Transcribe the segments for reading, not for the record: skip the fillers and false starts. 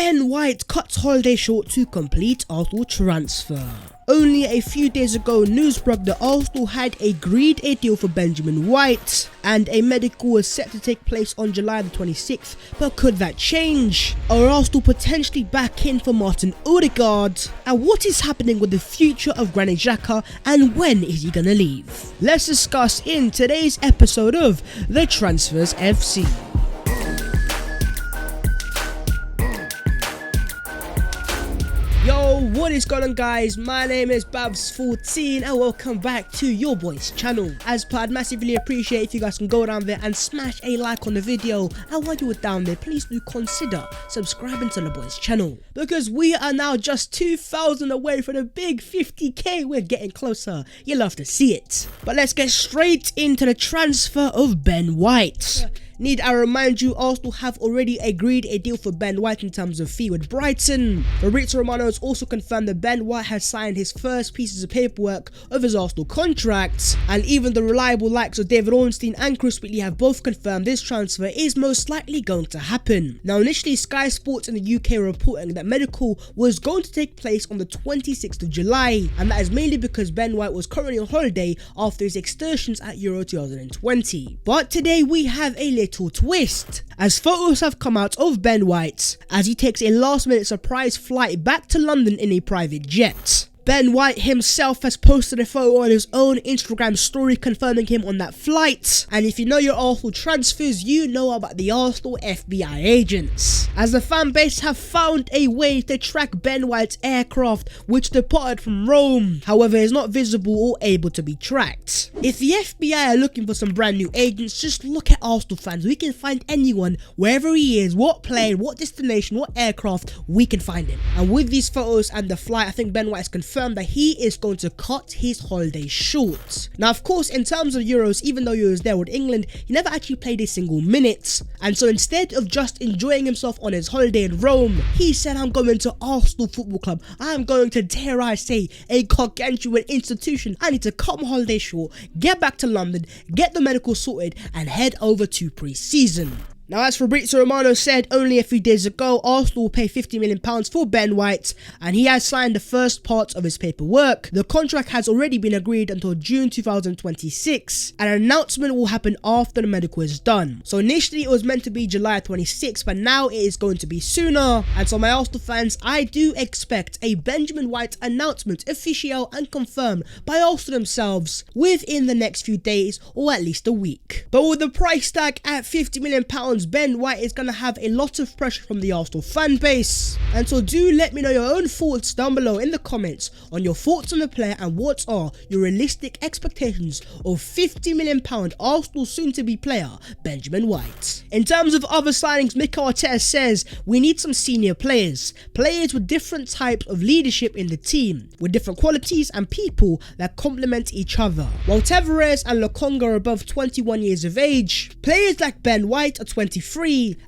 Ben White cuts holiday short to complete Arsenal transfer. Only a few days ago, news broke that Arsenal had agreed a deal for Benjamin White, and a medical was set to take place on July the 26th, but could that change? Are Arsenal potentially back in for Martin Ødegaard? And what is happening with the future of Granit Xhaka, and when is he gonna leave? Let's discuss in today's episode of The Transfers FC. Yo, what is going on guys? My name is Babs14 and welcome back to your boys channel. As per, I'd massively appreciate if you guys can go down there and smash a like on the video, and while you are down there, please do consider subscribing to the boys channel, because we are now just 2,000 away from the big 50k. We're getting closer. You love to see it. But let's get straight into the transfer of Ben White. Need I remind you, Arsenal have already agreed a deal for Ben White in terms of fee with Brighton. Fabrizio Romano has also confirmed that Ben White has signed his first pieces of paperwork of his Arsenal contract, and even the reliable likes of David Ornstein and Chris Whitley have both confirmed this transfer is most likely going to happen. Now, initially Sky Sports in the UK were reporting that medical was going to take place on the 26th of July, and that is mainly because Ben White was currently on holiday after his excursions at Euro 2020. But today we have a little twist, as photos have come out of Ben White as he takes a last-minute surprise flight back to London in a private jet. Ben White himself has posted a photo on his own Instagram story confirming him on that flight. And if you know your Arsenal transfers, you know about the Arsenal FBI agents, as the fan base have found a way to track Ben White's aircraft, which departed from Rome, however is not visible or able to be tracked. If the FBI are looking for some brand new agents, just look at Arsenal fans. We can find anyone, wherever he is, what plane, what destination, what aircraft, we can find him. And with these photos and the flight, I think Ben White has confirmed that he is going to cut his holiday short. Now, of course, in terms of Euros, even though he was there with England, he never actually played a single minute. And so instead of just enjoying himself on his holiday in Rome, he said, I'm going to Arsenal Football Club. I'm going to, dare I say, a gargantuan institution. I need to cut my holiday short, get back to London, get the medical sorted, and head over to pre-season. Now, as Fabrizio Romano said only a few days ago, Arsenal will pay £50 million for Ben White, and he has signed the first part of his paperwork. The contract has already been agreed until June 2026, and an announcement will happen after the medical is done. So initially it was meant to be July 26th, but now it is going to be sooner. And so my Arsenal fans, I do expect a Benjamin White announcement, official and confirmed by Arsenal themselves within the next few days, or at least a week. But with the price tag at £50 million, Ben White is going to have a lot of pressure from the Arsenal fan base. And so do let me know your own thoughts down below in the comments on your thoughts on the player, and what are your realistic expectations of £50 million Arsenal soon-to-be player Benjamin White. In terms of other signings, Mikel Arteta says we need some senior players with different types of leadership in the team, with different qualities and people that complement each other. While Tavares and Lokonga are above 21 years of age, players like Ben White are 23,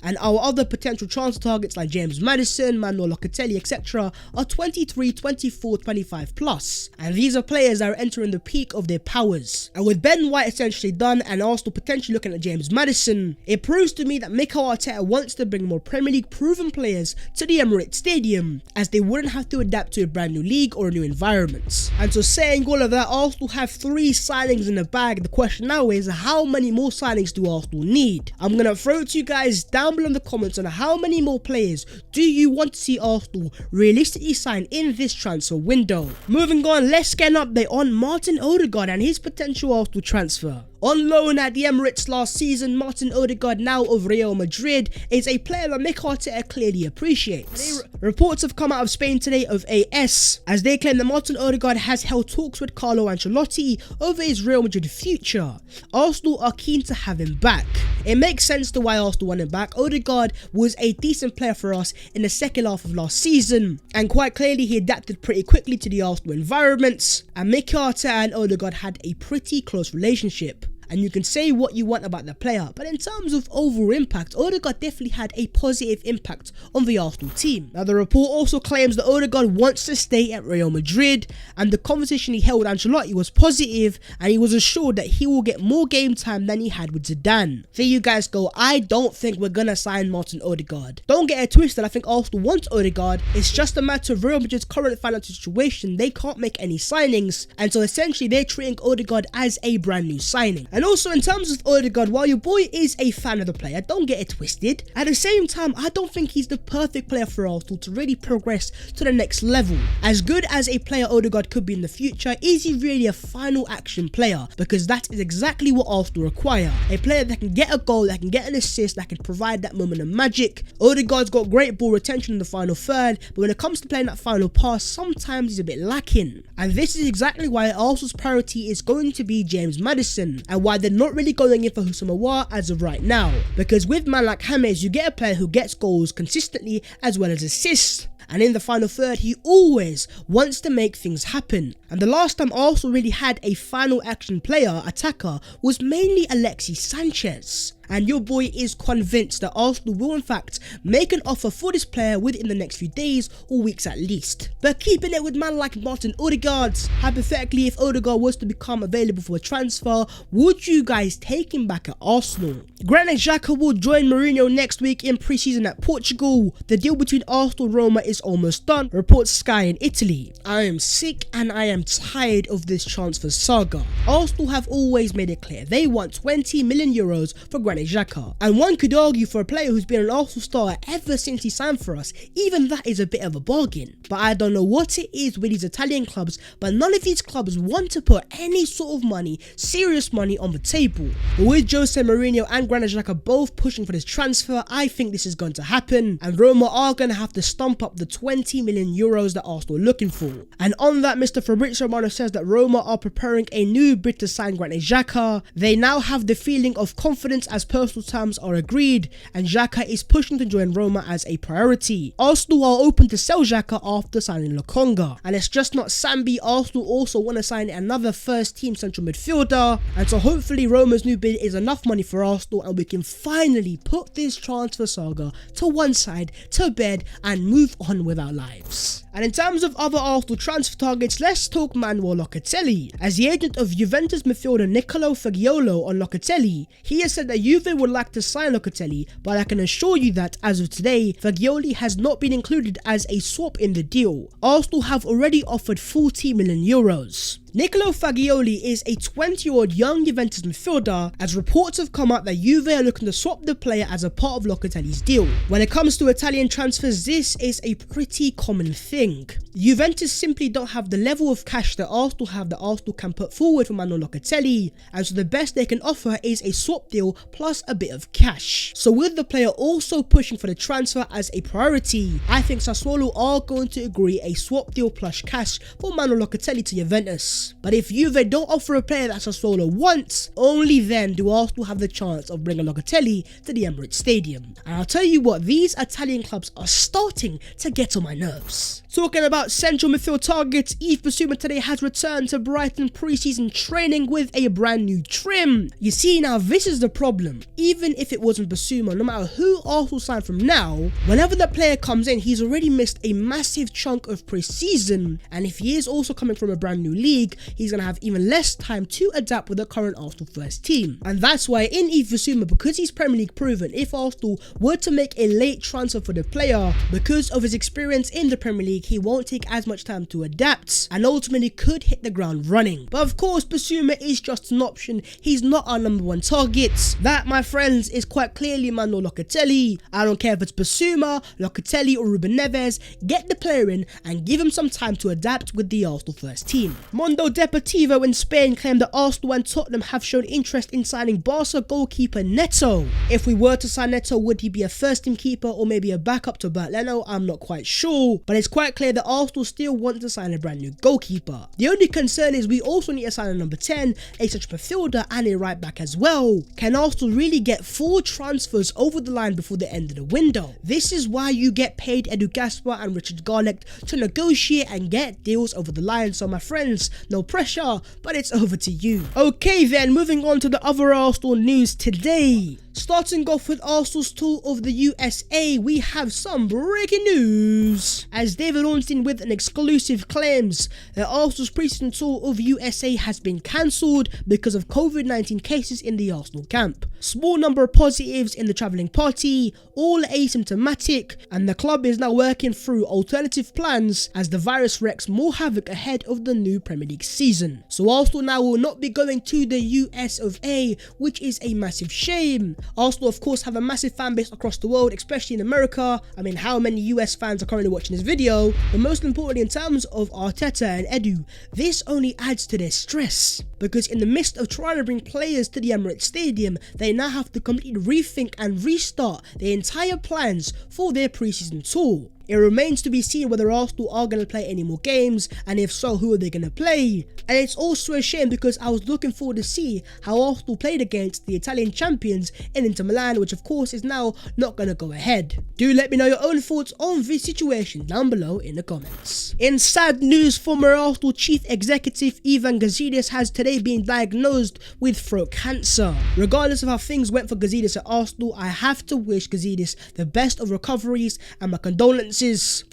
and our other potential transfer targets like James Maddison, Manuel Locatelli, etc. are 23, 24, 25 plus, and these are players that are entering the peak of their powers. And with Ben White essentially done and Arsenal potentially looking at James Maddison, it proves to me that Mikel Arteta wants to bring more Premier League proven players to the Emirates Stadium, as they wouldn't have to adapt to a brand new league or a new environment. And so saying all of that, Arsenal have 3 signings in the bag. The question now is, how many more signings do Arsenal need? I'm gonna throw to you guys down below in the comments on how many more players do you want to see Arsenal realistically sign in this transfer window. Moving on, let's get an update on Martin Odegaard and his potential Arsenal transfer. On loan at the Emirates last season, Martin Ødegaard, now of Real Madrid, is a player that Mikel Arteta clearly appreciates. Reports have come out of Spain today of AS, as they claim that Martin Ødegaard has held talks with Carlo Ancelotti over his Real Madrid future. Arsenal are keen to have him back. It makes sense to why Arsenal want him back. Ødegaard was a decent player for us in the second half of last season, and quite clearly he adapted pretty quickly to the Arsenal environment, and Mikel Arteta and Ødegaard had a pretty close relationship. and you can say what you want about the player, but in terms of overall impact, Odegaard definitely had a positive impact on the Arsenal team. Now the report also claims that Odegaard wants to stay at Real Madrid, and the conversation he held with Ancelotti was positive, and he was assured that he will get more game time than he had with Zidane. There you guys go. I don't think we're gonna sign Martin Odegaard. Don't get it twisted, I think Arsenal wants Odegaard. It's just a matter of Real Madrid's current financial situation. They can't make any signings, and so essentially they're treating Odegaard as a brand new signing. And also in terms of Odegaard, while your boy is a fan of the player, don't get it twisted, at the same time I don't think he's the perfect player for Arsenal to really progress to the next level. As good as a player Odegaard could be in the future, is he really a final action player? Because that is exactly what Arsenal require. A player that can get a goal, that can get an assist, that can provide that moment of magic. Odegaard's got great ball retention in the final third, but when it comes to playing that final pass, sometimes he's a bit lacking. And this is exactly why Arsenal's priority is going to be James Maddison, and why they're not really going in for Houssem Aouar as of right now. Because with man like James, you get a player who gets goals consistently as well as assists. And in the final third, he always wants to make things happen. And the last time Arsenal really had a final action player, attacker, was mainly Alexis Sanchez. And your boy is convinced that Arsenal will in fact make an offer for this player within the next few days or weeks at least. But keeping it with man like Martin Ødegaard, hypothetically if Odegaard was to become available for a transfer, would you guys take him back at Arsenal? Granit Xhaka will join Mourinho next week in pre-season at Portugal. The deal between Arsenal and Roma is almost done, reports Sky in Italy. I am sick and I am tired of this transfer saga. Arsenal have always made it clear they want 20 million euros for Granit Xhaka, and one could argue for a player who's been an Arsenal star ever since he signed for us, even that is a bit of a bargain. But I don't know what it is with these Italian clubs, but none of these clubs want to put any sort of money, serious money on the table. But with Jose Mourinho and Granit Xhaka both pushing for this transfer, I think this is going to happen, and Roma are going to have to stump up the 20 million euros that Arsenal are looking for. And on that, Mr. Fabrizio Romano says that Roma are preparing a new bid to sign Granit Xhaka. They now have the feeling of confidence as personal terms are agreed, and Xhaka is pushing to join Roma as a priority. Arsenal are open to sell Xhaka after signing Lokonga, and it's just not Sambi. Arsenal also want to sign another first team central midfielder, and so hopefully Roma's new bid is enough money for Arsenal and we can finally put this transfer saga to one side, to bed, and move on with our lives. And in terms of other Arsenal transfer targets, let's talk Manuel Locatelli. As the agent of Juventus midfielder Nicolo Fagiolo on Locatelli, he has said that Juve would like to sign Locatelli, but I can assure you that as of today, Fagioli has not been included as a swap in the deal. Arsenal have already offered 40 million euros. Nicolo Fagioli is a 20-year-old young Juventus midfielder, as reports have come out that Juve are looking to swap the player as a part of Locatelli's deal. When it comes to Italian transfers, this is a pretty common thing. Juventus simply don't have the level of cash that Arsenal have that Arsenal can put forward for Manuel Locatelli, and so the best they can offer is a swap deal plus a bit of cash. So with the player also pushing for the transfer as a priority, I think Sassuolo are going to agree a swap deal plus cash for Manuel Locatelli to Juventus. But if Juve don't offer a player that Sassuolo wants, only then do Arsenal have the chance of bringing Locatelli to the Emirates Stadium. And I'll tell you what, these Italian clubs are starting to get on my nerves. Talking about central midfield targets, Yves Bissouma today has returned to Brighton pre-season training with a brand new trim. You see, now this is the problem. Even if it wasn't Bissouma, no matter who Arsenal sign from now, whenever the player comes in, he's already missed a massive chunk of pre-season, and if he is also coming from a brand new league, he's going to have even less time to adapt with the current Arsenal first team. And that's why in Yves Bissouma, because he's Premier League proven, if Arsenal were to make a late transfer for the player, because of his experience in the Premier League, he won't take as much time to adapt and ultimately could hit the ground running. But of course, Bissouma is just an option. He's not our number one target. That, my friends, is quite clearly Manuel Locatelli. I don't care if it's Bissouma, Locatelli or Ruben Neves, get the player in and give him some time to adapt with the Arsenal first team. Mundo Deportivo in Spain claimed that Arsenal and Tottenham have shown interest in signing Barca goalkeeper Neto. If we were to sign Neto, would he be a first team keeper or maybe a backup to Bert Leno? I'm not quite sure, but it's quite clear that Arsenal still want to sign a brand new goalkeeper. The only concern is we also need to sign a number 10, a central midfielder and a right back as well. Can Arsenal really get 4 transfers over the line before the end of the window? This is why you get paid Edu Gaspar and Richard Garlick to negotiate and get deals over the line. So my friends, no pressure, but it's over to you. Okay then, moving on to the other Arsenal news today. Starting off with Arsenal's tour of the USA, we have some breaking news. As David Ornstein with an exclusive claims that Arsenal's pre-season tour of USA has been cancelled because of COVID-19 cases in the Arsenal camp. Small number of positives in the travelling party, all asymptomatic, and the club is now working through alternative plans as the virus wreaks more havoc ahead of the new Premier League season. So Arsenal now will not be going to the US of A, which is a massive shame. Arsenal of course have a massive fan base across the world, especially in America. I mean, how many US fans are currently watching this video? But most importantly, in terms of Arteta and Edu, this only adds to their stress, because in the midst of trying to bring players to the Emirates Stadium, they now have to completely rethink and restart their entire plans for their pre-season tour. It remains to be seen whether Arsenal are going to play any more games, and if so, who are they going to play? And it's also a shame because I was looking forward to see how Arsenal played against the Italian champions in Inter Milan, which of course is now not going to go ahead. Do let me know your own thoughts on this situation down below in the comments. In sad news, former Arsenal chief executive Ivan Gazidis has today been diagnosed with throat cancer. Regardless of how things went for Gazidis at Arsenal, I have to wish Gazidis the best of recoveries and my condolences.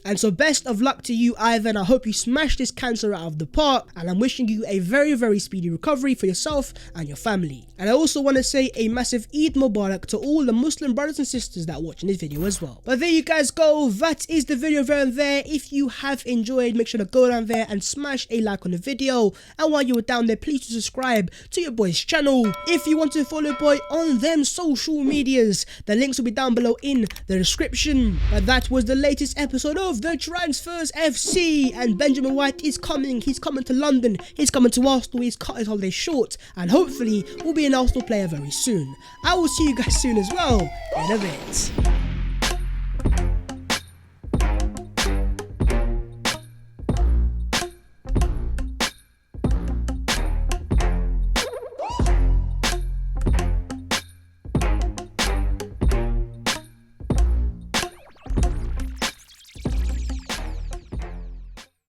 And so best of luck to you, Ivan. I hope you smash this cancer out of the park, and I'm wishing you a very speedy recovery for yourself and your family. And I also want to say a massive Eid Mubarak to all the Muslim brothers and sisters that are watching this video as well. But there you guys go, that is the video around there. If you have enjoyed, make sure to go down there and smash a like on the video, and while you are down there, please subscribe to your boy's channel. If you want to follow boy on them social medias, the links will be down below in the description. But that was the latest episode of the Transfers FC, and Benjamin White is coming. He's coming to London, he's coming to Arsenal, he's cut his holiday short, and hopefully will be an Arsenal player very soon. I will see you guys soon as well in a bit.